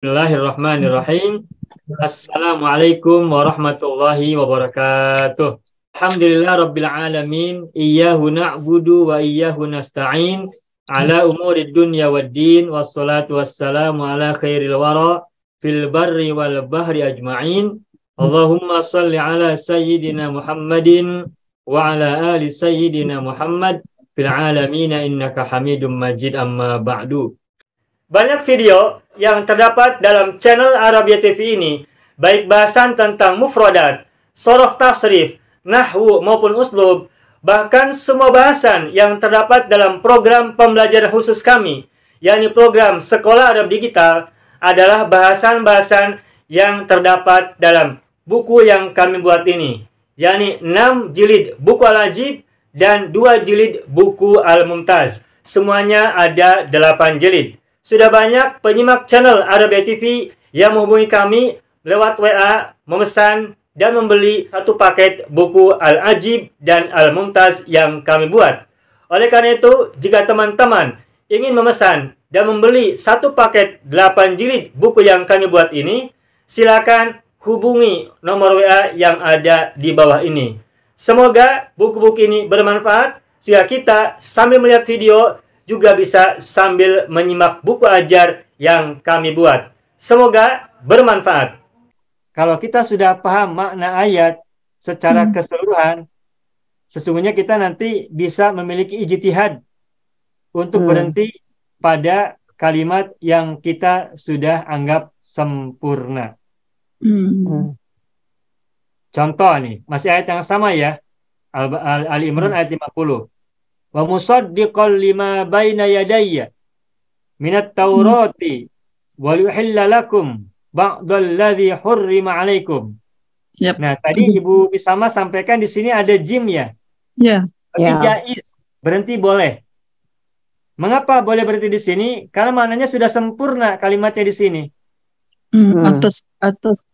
Bismillahirrahmanirrahim. Assalamualaikum warahmatullahi wabarakatuh. Alhamdulillah rabbil alamin. Iyyahu na'budu wa iyyahu nasta'in. Ala umurid dunya waddin. Wassalatu wassalamu ala khairil wara fil barri wal bahri ajma'in. Allahumma salli ala sayyidina Muhammadin wa ala ali sayyidina Muhammad fil alamin innaka Hamidum Majid, amma ba'du. Banyak video yang terdapat dalam channel Arabia TV ini, baik bahasan tentang mufradat, sorof tasrif, nahwu maupun uslub, bahkan semua bahasan yang terdapat dalam program pembelajaran khusus kami, yakni program Sekolah Arab Digital, adalah bahasan-bahasan yang terdapat dalam buku yang kami buat ini, yakni 6 jilid buku Al-Ajib dan 2 jilid buku Al-Mumtaz. Semuanya ada 8 jilid. Sudah banyak penyimak channel Arabia TV yang menghubungi kami lewat WA, memesan dan membeli satu paket buku Al-Ajib dan Al-Mumtaz yang kami buat. Oleh karena itu, jika teman-teman ingin memesan dan membeli satu paket 8 jilid buku yang kami buat ini, silakan hubungi nomor WA yang ada di bawah ini. Semoga buku-buku ini bermanfaat sehingga kita sambil melihat video juga bisa sambil menyimak buku ajar yang kami buat. Semoga bermanfaat. Kalau kita sudah paham makna ayat secara keseluruhan, sesungguhnya kita nanti bisa memiliki ijtihad untuk berhenti pada kalimat yang kita sudah anggap sempurna. Contoh nih, masih ayat yang sama ya. Ali Imran ayat 50. Wa musaddiqan lima baina yadayya minat taurati wa yuhilla lakum ba'dal ladzi hurrima 'alaikum. Nah, tadi Ibu Bisama sampaikan di sini ada jim ya? Ya. Tapi jaiz, berhenti boleh. Mengapa boleh berhenti di sini? Karena maknanya sudah sempurna kalimatnya di sini. Atas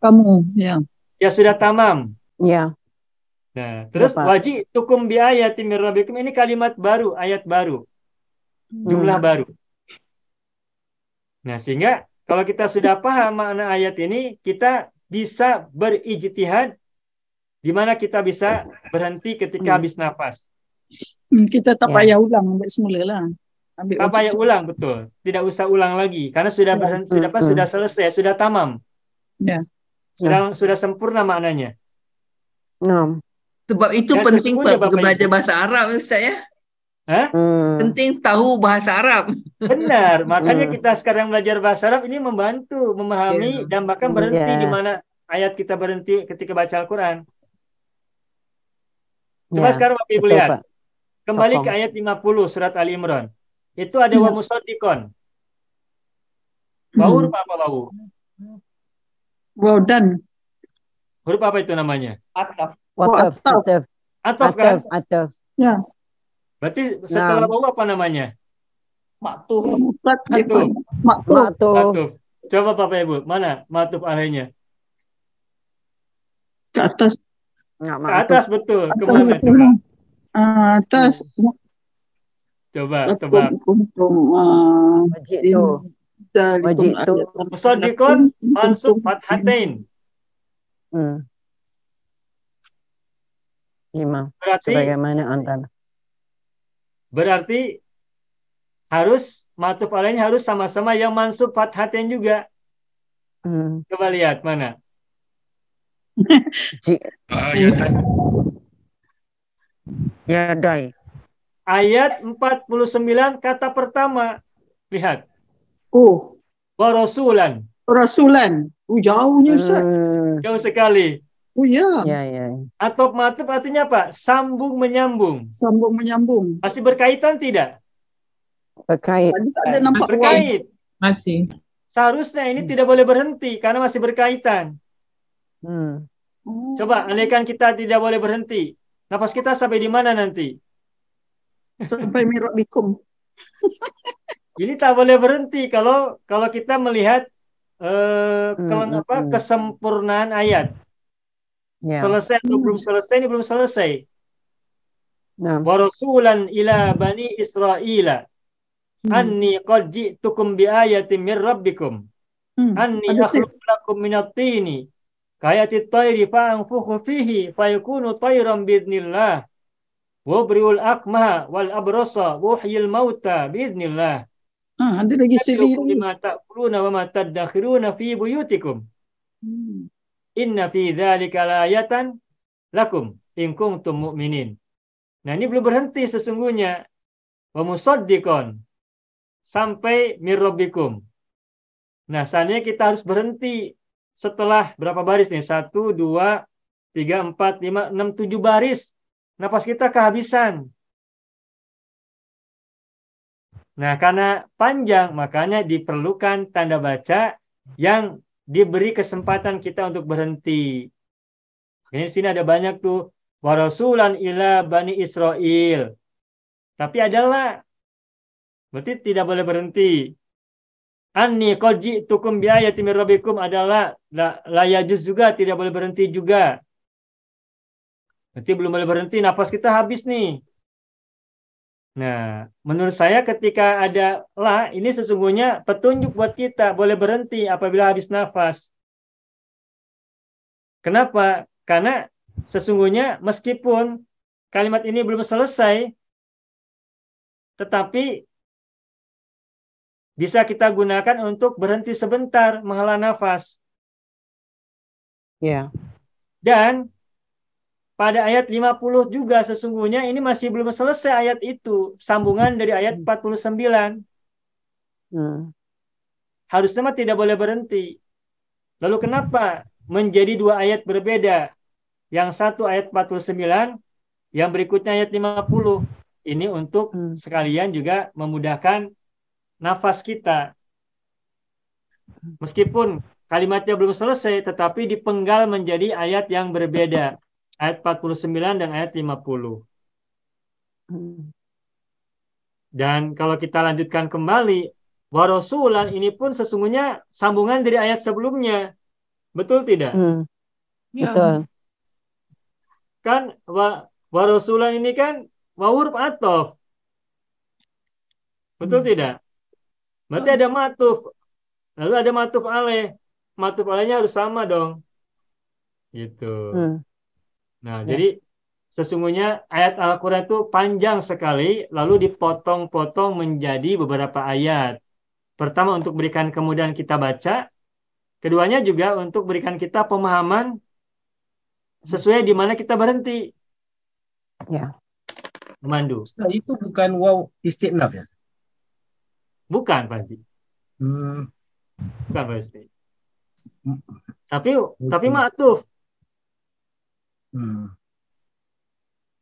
kamu, ya. Ya sudah tamam. Ya. Nah, terus wajib tukum bi ayati mir rabbikum, ini kalimat baru, ayat baru. Jumlah baru. Nah, sehingga kalau kita sudah paham makna ayat ini, kita bisa berijtihad di mana kita bisa berhenti ketika habis nafas. Kita tak payah ulang, ambil semula lah. Tak payah ulang, betul. Tidak usah ulang lagi karena sudah berhenti, sudah selesai, sudah tamam. Ya. Sudah sempurna maknanya. Sebab itu Dan penting sesungguhnya, Bapak belajar Ibu, bahasa Arab, Ustaz ya. Penting tahu bahasa Arab. Benar, makanya kita sekarang belajar bahasa Arab ini membantu memahami dan bahkan berhenti di mana ayat kita berhenti ketika baca Al-Quran. Coba sekarang Bapak Ibu lihat. Kembali ke ayat 50 surat Ali Imran. Itu ada wa musaddiqon. Wau huruf apa wau? Wow, dan Huruf apa itu namanya? Ataf. Ataf kan? Ataf. Ya. Berarti setelah wau apa namanya? Maktuf. Maktuf. Coba Bapak Ibu, mana maktuf alainya? Ke atas. Ke atas, betul. Kemana coba? Atas. Coba tebak. Wajib itu. Musaddiqon mansub fathatain. Sebagaimana antara. Berarti harus matuf alainya harus sama-sama yang mansub fathatain juga. Coba lihat mana. Yadai. Ayat 49 kata pertama. Lihat. Wa rasulan. Rasulan. Jauhnya Ustaz. Jauh sekali. Oh ya. Atop matuf artinya apa? Sambung menyambung. Sambung menyambung. Masih berkaitan tidak? Berkait. Ada nampak berkait. Masih. Seharusnya ini tidak boleh berhenti karena masih berkaitan. Coba andaikan kita tidak boleh berhenti. Nafas kita sampai di mana nanti? Sampai mirabikum. Ini tak boleh berhenti kalau kita melihat kesempurnaan ayat. Selesai atau belum selesai, ini belum selesai. Wa rasulan ila bani Israila anni qad ji'tukum bi ayatin min rabbikum. Anni Ada sih. akhluqu lakum minat tini kayatit tayri fa'anfukhu fihi fayakunu tayran biidnillah wa ubri'ul akmaha wal abrasa wa uhyil mauta biidnillah. Ada lagi sendiri. Bima ta'kuluna wa ma tadakhiruna fi buyutikum. Inna fi dzalika laayatan lakum in kuntum mu'minin. Nah, ini belum berhenti sesungguhnya. Wa musaddiqon sampai mir rabbikum. Nah, seandainya kita harus berhenti setelah berapa baris nih? 1, 2, 3, 4, 5, 6, 7 baris. Napas kita kehabisan. Nah, karena panjang, makanya diperlukan tanda baca yang diberi kesempatan kita untuk berhenti. Ini sini ada banyak tuh. Wa rasulan ila bani Israel. Tapi adalah. Berarti tidak boleh berhenti. Anni qad ji'tukum bi ayatin mir rabbikum adalah la yajuz juga, tidak boleh berhenti juga. Berarti belum boleh berhenti, napas kita habis nih. Nah, menurut saya ketika ada la, ini sesungguhnya petunjuk buat kita boleh berhenti apabila habis nafas. Kenapa? Karena sesungguhnya meskipun kalimat ini belum selesai, tetapi bisa kita gunakan untuk berhenti sebentar, menghela nafas. Ya. Dan pada ayat 50 juga sesungguhnya ini masih belum selesai ayat itu. Sambungan dari ayat 49. Harusnya mah tidak boleh berhenti. Lalu kenapa menjadi dua ayat berbeda? Yang satu ayat 49, yang berikutnya ayat 50. Ini untuk sekalian juga memudahkan nafas kita. Meskipun kalimatnya belum selesai, tetapi dipenggal menjadi ayat yang berbeda. Ayat 49 dan ayat 50. Dan kalau kita lanjutkan kembali, wa rasulan ini pun sesungguhnya sambungan dari ayat sebelumnya. Betul tidak? Betul. Kan wa rasulan ini kan wa huruf athof. Betul tidak? Berarti ada matuf. Lalu ada matuf alaih. Matuf alaihnya harus sama dong. Gitu. Nah, jadi sesungguhnya ayat Al-Quran itu panjang sekali, lalu dipotong-potong menjadi beberapa ayat. Pertama untuk berikan kemudahan kita baca, keduanya juga untuk berikan kita pemahaman sesuai di mana kita berhenti. Ya. Memandu. Nah, itu bukan waw istinaf ya? Bukan, Pak Haji. Bukan, Pak Haji. Tapi ma'tuf.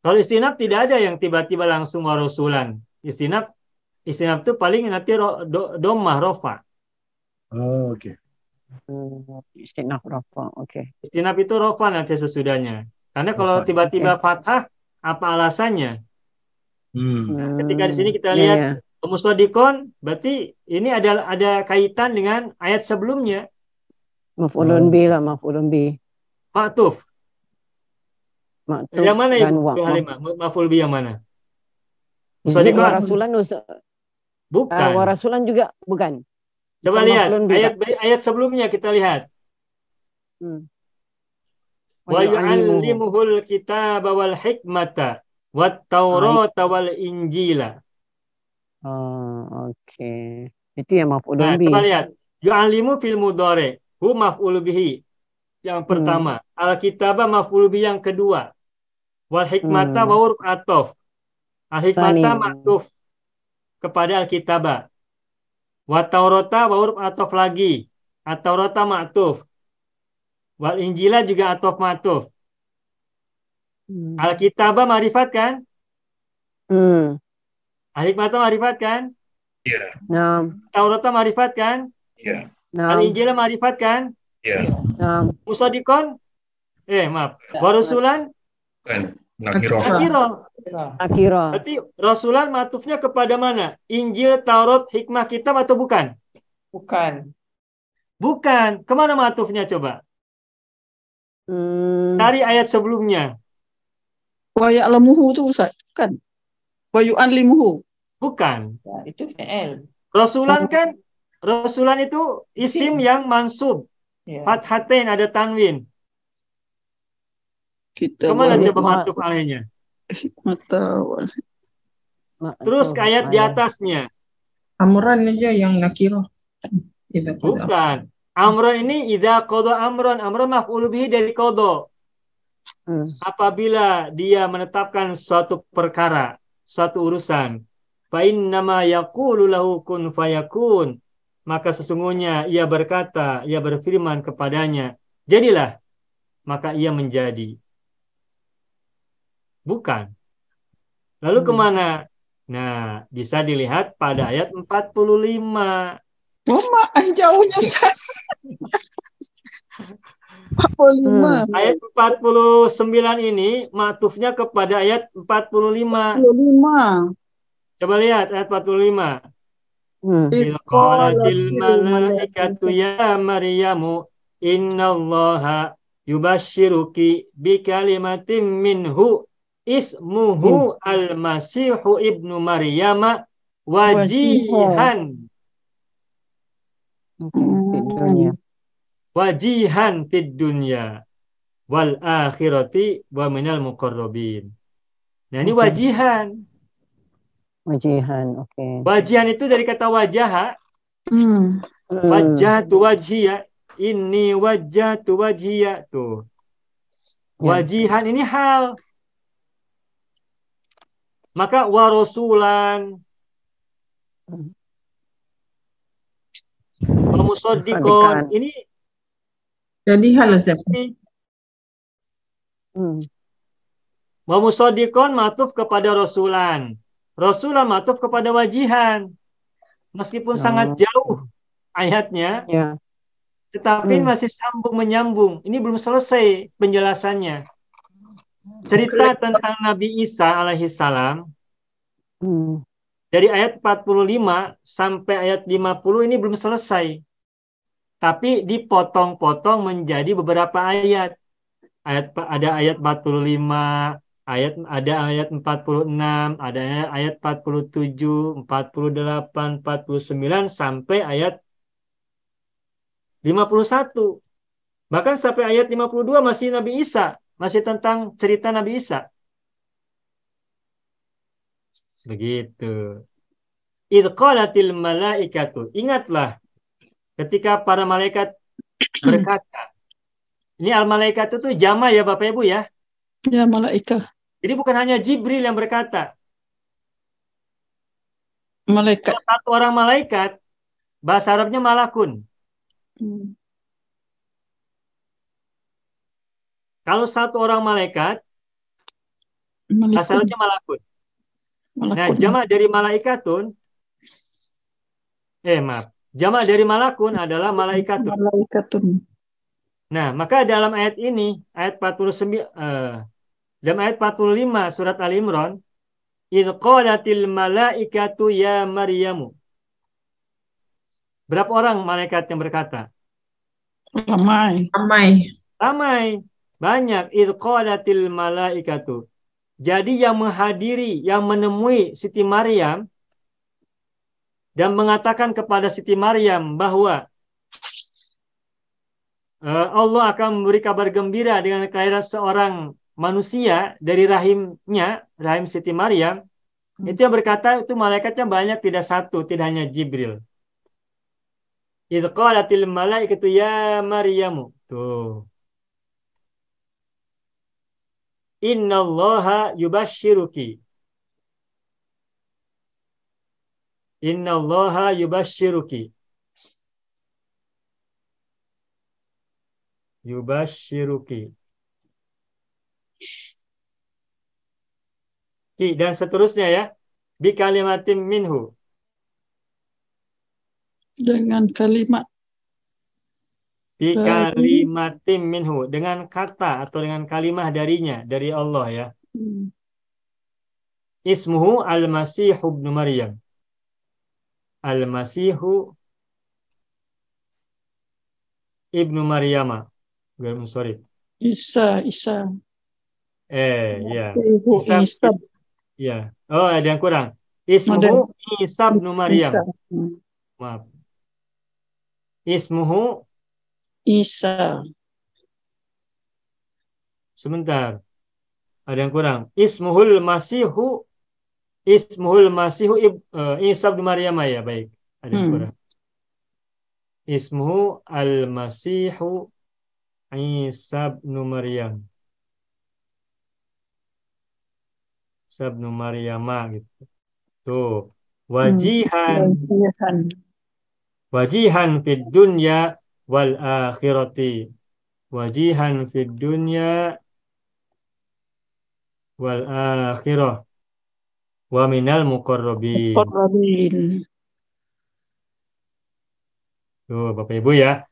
Kalau istinaf tidak ada yang tiba-tiba langsung warasulan. Istinaf itu paling nanti domah rofa. Oh, oke. Istinaf rofa, oke. Istinaf itu rofa nanti sesudahnya. Karena kalau tiba-tiba fathah, apa alasannya? Ketika di sini kita lihat musaddiqon, berarti ini ada kaitan dengan ayat sebelumnya. Maf'ulun bi lah, maf'ulun bi. Ma'tuf. Yang mana Ibu Halimah? Maf'ul bi yang mana? Musaddiqon warasulan bukan. Warasulan juga bukan. Coba lihat ayat sebelumnya kita lihat. Wa yu'allimuhul kitaba wal hikmata wat taurata wal injila. Oke. Itu yang maf'ulun bi. Coba lihat. Yu'allimu fil mudhari, hu maf'ul bihi. Yang pertama, al-kitaba maf'ul bihi yang kedua. Wal hikmata wa huruf athof. Al-hikmata ma'tuf kepada al-kitaba. Wa taurata wa huruf athof lagi. At-taurata ma'tuf. Wal injila juga athof ma'tuf. Al-kitaba ma'rifat kan? Al-hikmata ma'rifat kan? Iya. Taurata ma'rifat kan? Iya. Al-injila ma'rifat kan? Iya. Musaddiqon? Maaf. Warasulan? Bukan. Nakiro. Berarti rasulan matufnya kepada mana? Injil, Taurat, hikmah, kitab atau bukan? Bukan. Kemana matufnya coba? Cari ayat sebelumnya. Wa ya'lamuhu itu Ustaz, kan? Wa yu'allimuhu. Bukan. Itu fi'il. Rasulan kan? Rasulan itu isim yang mansub. Ya. Fathatain ada tanwin. Kita Kemana baru coba matuf alainya? mata Terus ke ayat di atasnya. Amran aja yang nakirah. Idza qada. Bukan. Amron ini idza qada amron. Amron maf'ul bihi dari qada. Apabila dia menetapkan suatu perkara, suatu urusan, fa innama yaqulu lahu kun fayakun. Maka sesungguhnya ia berkata, ia berfirman kepadanya, jadilah, maka ia menjadi. Bukan. Lalu kemana? Nah, bisa dilihat pada ayat 45. Mama, jauhnya Ustaz. 45. Ayat 49 ini matufnya kepada ayat 45. 45. Coba lihat ayat 45. Id Qalatil qalatil malaikatu ya Maryamu innallaha yubashshiruki bikalimatin minhu ismuhu al-masihu ibnu Maryama wajihan wajihan fid dunya wal akhirati wa minal muqarrabin. Nah, ini wajihan. Wajihan, oke. Wajihan itu dari kata wajaha. Wajjahtu wajhiya. Inni wajjahtu wajhiya. Tuh. Wajihan ini hal. Maka warasulan. Wa musaddiqon. Ini Jadi hal Ustaz. Wa musaddiqon matuf kepada rasulan. Rasulan matuf kepada wajihan. Meskipun sangat jauh ayatnya, tetapi masih sambung menyambung. Ini belum selesai penjelasannya. Cerita tentang Nabi Isa alaihissalam dari ayat 45 sampai ayat 50 ini belum selesai. Tapi dipotong-potong menjadi beberapa ayat. Ada ayat 45, ada ayat 46, ada ayat 47, 48, 49 sampai ayat 51. Bahkan sampai ayat 52 masih Nabi Isa, masih tentang cerita Nabi Isa. Begitu. Idz qalatil malaikatu. Ingatlah ketika para malaikat berkata. Ini al-malaikat itu jama ya Bapak Ibu ya. Ya, malaikat. Jadi bukan hanya Jibril yang berkata. Malaikat. Kalau satu orang malaikat, bahasa Arabnya malakun. Kalau satu orang malaikat, bahasa Arabnya malakun. Nah, jama dari malaikatun, jama dari malakun adalah malaikatun. Malaikatun. Nah, maka dalam ayat ini, ayat 49, dalam ayat 45 surat Al-Imran, idz qalatil malaikatu ya Maryamu. Berapa orang malaikat yang berkata? Ramai. Banyak. Idz qalatil malaikatu. Jadi yang menghadiri, yang menemui Siti Maryam dan mengatakan kepada Siti Maryam bahwa Allah akan memberi kabar gembira dengan kelahiran seorang manusia dari rahimnya, rahim Siti Maryam. Itu yang berkata itu malaikatnya banyak, tidak satu, tidak hanya Jibril. Idz qalatil malaikatu ya Maryamu. Tuh. Innallaha yubashshiruki. Innallaha yubashshiruki. Yubashshiruki. Dan seterusnya ya. Bi kalimatin minhu. Dengan kalimat. Bi kalimatin minhu. Dengan kata atau dengan kalimah darinya. Dari Allah ya. Ismuhu al-Masihu ibnu Maryam. Al-Masihu ibnu Maryama. Sorry. Isa. Ya. Isa. Ya. Oh, ada yang kurang. Ismuhu Isa ibnu Maryam. Maaf. Ismuhu. Isa. Sebentar. Ada yang kurang. Ismuhul Masihu. Ismuhul Masihu Isa bin Maryam ya. Baik. Ada yang kurang. Ismuhu al-Masihu Isa bin Maryam. Isa bin Maryam gitu. Tuh. Wajihan. Wajihan fid dunya wal akhirati. Wajihan fid dunya wal akhirah. Wa minal muqarrabin. Tuh, Bapak Ibu ya.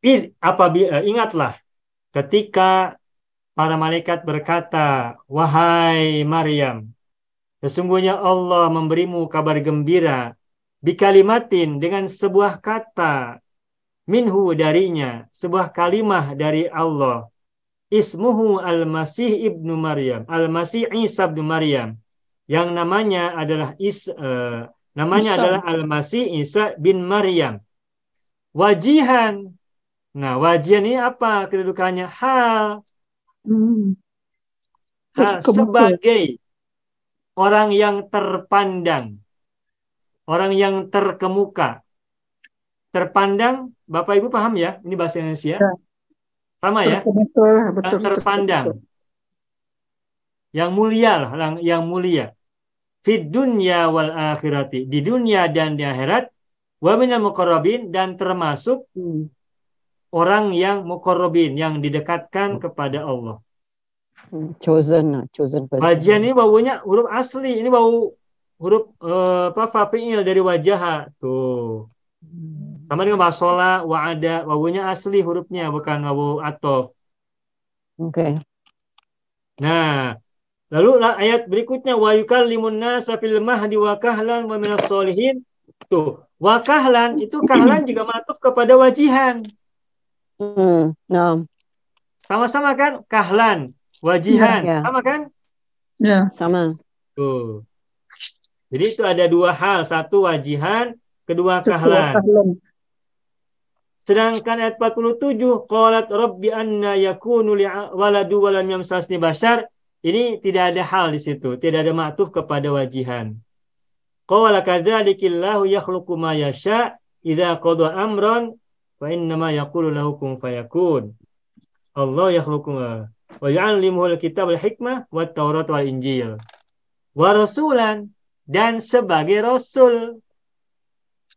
Ingatlah ketika para malaikat berkata, wahai Maryam, sesungguhnya Allah memberimu kabar gembira bikalimatin dengan sebuah kata minhu darinya, sebuah kalimah dari Allah. Ismuhu al-Masih ibnu Maryam, al-Masih Isa ibnu Maryam, yang namanya adalah adalah al-Masih Isa bin Maryam. Wajihan. Nah, wajihan ini apa kedudukannya? Hal sebagai orang yang terpandang, orang yang terkemuka. Terpandang, Bapak Ibu paham ya? Ini bahasa Indonesia. Ya. Sama ya? Betul, terpandang. Yang mulia lah, yang mulia. Fid dunya wal akhirati. Di dunia dan di akhirat. Wa minal muqarrabin, dan termasuk orang yang muqarrabin, yang didekatkan kepada Allah. Chosen person. Wajihan ini baunya huruf asli. Ini bau huruf fafi'il dari wajah. Tuh. Sama dengan basola, wa'ada, wawunya asli hurufnya, bukan wawu atof. Oke. Nah, lalu ayat berikutnya, wa yukallimun nasa fil mahdi wa kahlan wa minas solihin. Tuh, wa kahlan, itu kahlan juga matuf kepada wajihan. Sama-sama kan? Kahlan, wajihan, sama kan? Ya, sama. Tuh. Jadi itu ada dua hal, satu wajihan, kedua kahlan. Sedangkan ayat 47, qalat rabbi anna yakunu li waladu wa lam yamsasni bashar, ini tidak ada hal di situ, tidak ada ma'tuf kepada wajihan. Qala kadzalikillahu yakhluqu ma yasha idza qada amran fa innama yaqulu lahu kun fayakun. Allah yakhluqu wa yu'allimuhul kitab wal hikmah wat taurat wal injil. Wa rasulan, dan sebagai rasul.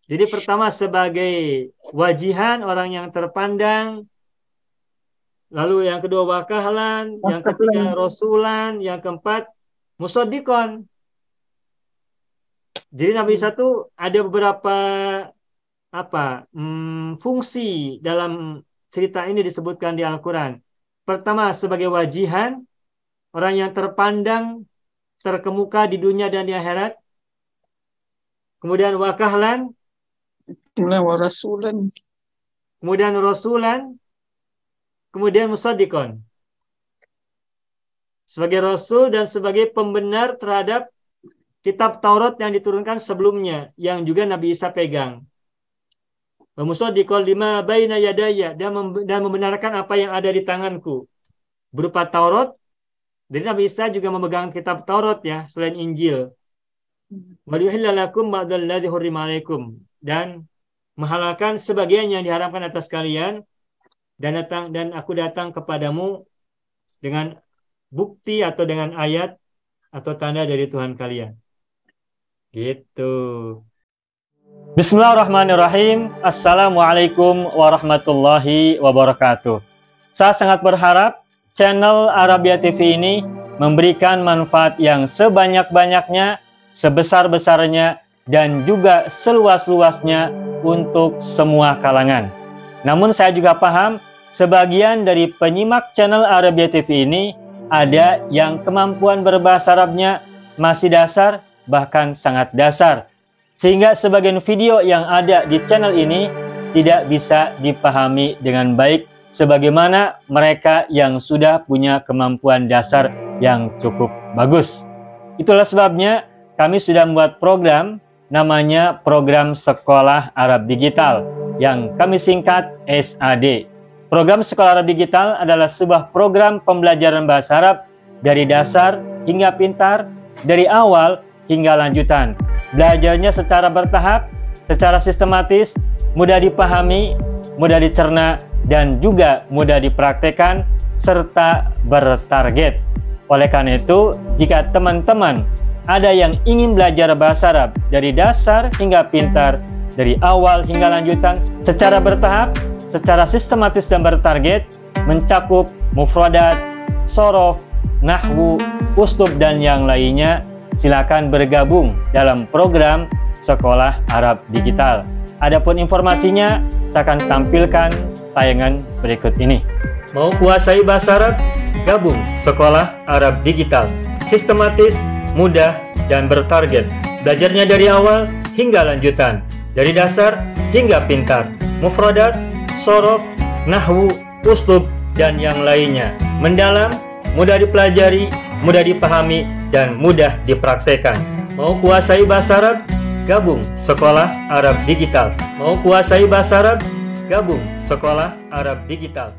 Jadi pertama sebagai wajihan, orang yang terpandang. Lalu yang kedua wakahlan, yang ketiga rasulan, yang keempat musodikon. Jadi Nabi Isa itu ada beberapa fungsi dalam cerita ini disebutkan di Al-Quran. Pertama sebagai wajihan, orang yang terpandang, terkemuka di dunia dan di akhirat. Kemudian wakahlan, kemudian rasulan, kemudian musaddiqon. Sebagai rasul dan sebagai pembenar terhadap kitab Taurat yang diturunkan sebelumnya, yang juga Nabi Isa pegang. Musaddiqon lima baina yadayya, dan membenarkan apa yang ada di tanganku berupa Taurat. Jadi Nabi Isa juga memegang kitab Taurat ya, selain Injil. Wa liyuhilla lakum ba'dal ladzi hurrima 'alaikum, dan menghalalkan sebagian yang diharamkan atas kalian, dan aku datang kepadamu dengan bukti atau dengan ayat atau tanda dari Tuhan kalian. Gitu. Bismillahirrahmanirrahim. Assalamualaikum warahmatullahi wabarakatuh. Saya sangat berharap channel Arabia TV ini memberikan manfaat yang sebanyak-banyaknya, sebesar-besarnya, dan juga seluas-luasnya untuk semua kalangan. Namun saya juga paham sebagian dari penyimak channel Arabia TV ini ada yang kemampuan berbahasa Arabnya masih dasar, bahkan sangat dasar, sehingga sebagian video yang ada di channel ini tidak bisa dipahami dengan baik sebagaimana mereka yang sudah punya kemampuan dasar yang cukup bagus. Itulah sebabnya kami sudah membuat program namanya program Sekolah Arab Digital. yang kami singkat SAD. Program Sekolah Arab Digital adalah sebuah program pembelajaran bahasa Arab dari dasar hingga pintar, dari awal hingga lanjutan. Belajarnya secara bertahap, secara sistematis, mudah dipahami, mudah dicerna, dan juga mudah dipraktekkan, serta bertarget. Oleh karena itu, jika teman-teman ada yang ingin belajar bahasa Arab dari dasar hingga pintar, dari awal hingga lanjutan, secara bertahap, secara sistematis dan bertarget, mencakup mufradat, sorof, nahwu, uslub, dan yang lainnya, silakan bergabung dalam program Sekolah Arab Digital. Adapun informasinya, saya akan tampilkan tayangan berikut ini. Mau kuasai bahasa Arab? Gabung Sekolah Arab Digital. Sistematis, mudah, dan bertarget. Belajarnya dari awal hingga lanjutan, dari dasar hingga pintar, mufradat, sorof, nahwu, uslub, dan yang lainnya. Mendalam, mudah dipelajari, mudah dipahami, dan mudah dipraktekkan. Mau kuasai bahasa Arab? Gabung Sekolah Arab Digital. Mau kuasai bahasa Arab? Gabung Sekolah Arab Digital.